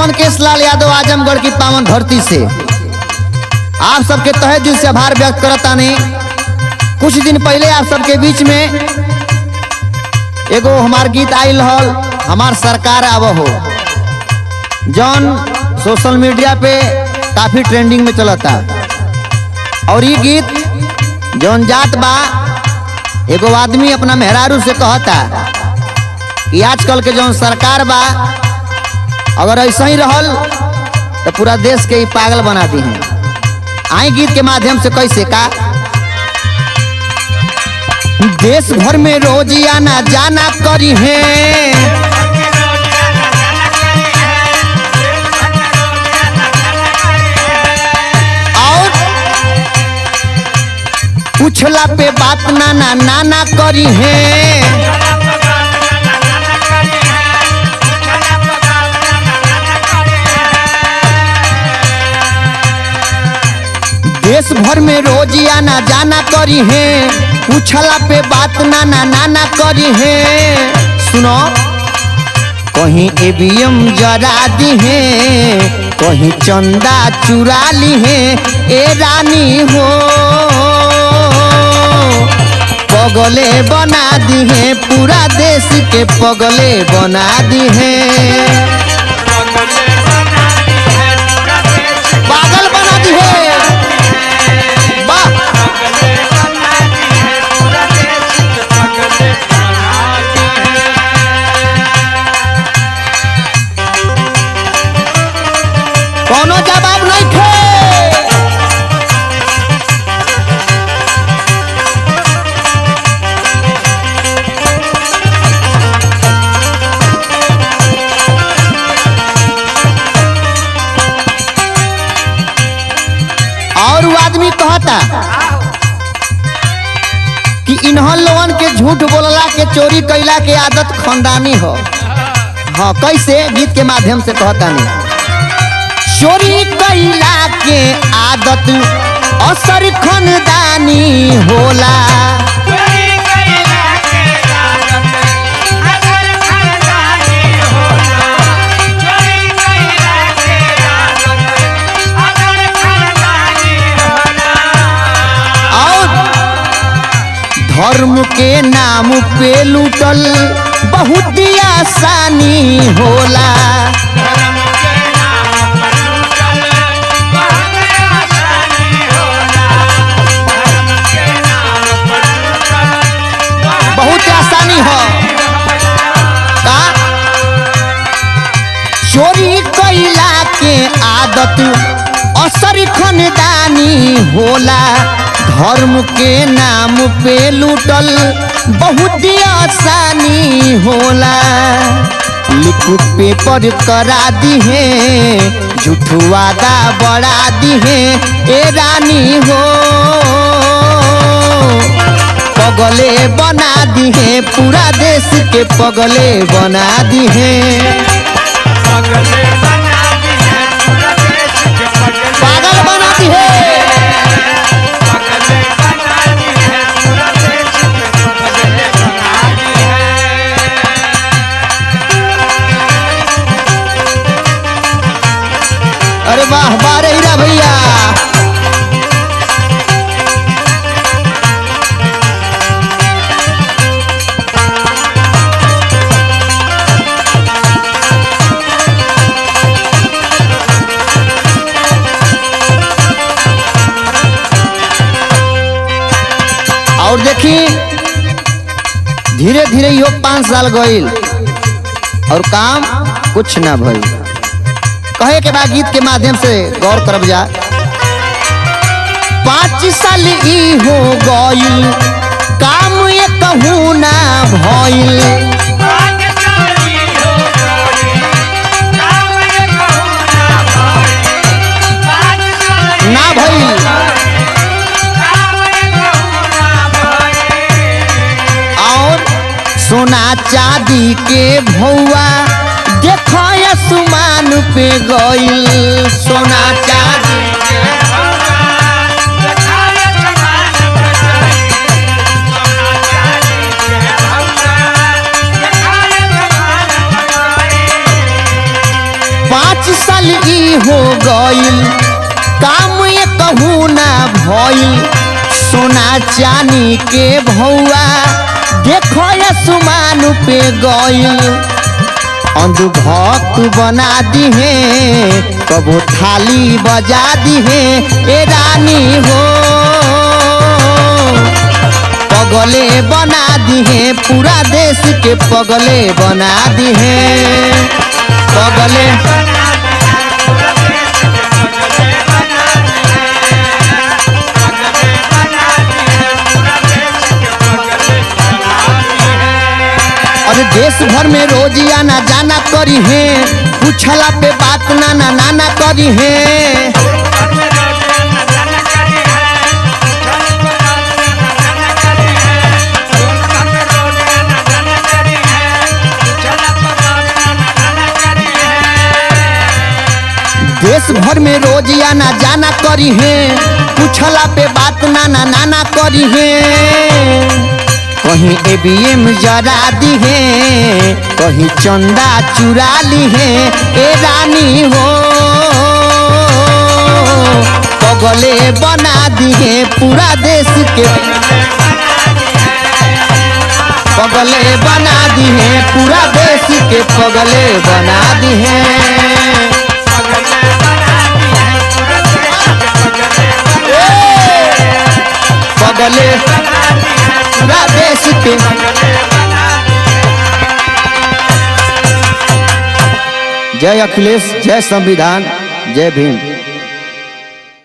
मनकेश लाल यादव आजमगढ़ की पावन धरती से आप सबके तहे दिल से आभार व्यक्त करता नहीं। कुछ दिन पहले आप सबके बीच में एगो हमार गीत आयल हल, हमार सरकार आव हो, जौन सोशल मीडिया पे काफी ट्रेंडिंग में चलता। और ये गीत जौन जात बा, एगो आदमी अपना मेहरारू से कहता कि आजकल के जौन सरकार बा अगर ऐसा ही रहल तो पूरा देश के ही पागल बना दी हैं। आई गीत के माध्यम से कैसे का देश भर में रोज आना जाना करी है, और पूछला पे बात नाना नाना करी है। देश भर में रोज आना जाना करी है, पूछला पे बात नाना नाना करी है। सुनो कहीं ईवीएम जरा दी है, कहीं चंदा चुरा ली है। ए रानी हो पगले बना दी है, पूरा देश के पगले बना दी है। पागल बना दी है। कोनो जवाब नहीं थे। और वो आदमी कहता कि इन्हन लोगन के झूठ बोलला के चोरी कैला के आदत खानदानी हो। हाँ कैसे गीत के माध्यम से कहता नहीं, चोरी कैला के आदत असर खानदानी होला। और धर्म के नाम पे लूटल बहुत आसानी होला। बहुत आसानी हो का चोरी कैला के आदत असर खानदानी होला। धर्म के नाम पे लूटल बहुत आसानी होला। लिख पेपर करा दी है, झूठ वादा बढ़ा दी है। ए रानी हो पगले बना दी है, पूरा देश के पगले बना दी है। पागल बना दी है। अरे वाह वाह रे हीरा भैया। और देखी धीरे धीरे यो 5 साल गईल और काम कुछ ना भइल। कहे के बाद गीत के माध्यम से गौर करब जा। 5 साल ई हो गईल, काम ये कहूँ ना भइल। ना भइल। और सोना चांदी के भौआ देखो आसमान पे गईल। सोना चांदी के गइल, काम ये कहू ना भइल, सोना चानी के भौआ देखो आसमान पे गइल। अंधभक्त बना दी है, कबो थाली बजा दी है, ए रानी हो पगले बना दी है, पूरा देश के पगले बना दी है, पगले और देश भर में रोज आना जाना करी है, पूछला पे बात नाना नाना करी है। देश भर में रोज आना जाना करी है, पूछला पे बात नाना नाना करी है। कहीं ABM जरा दी है, कहीं चंदा चुरा ली है, ए रानी हो पगले बना दी है, पूरा देश के पगले बना दी है, पूरा देश के पगले बना दी है। पगले पूरा देश के जय अखिलेश, जय संविधान, जय भीम।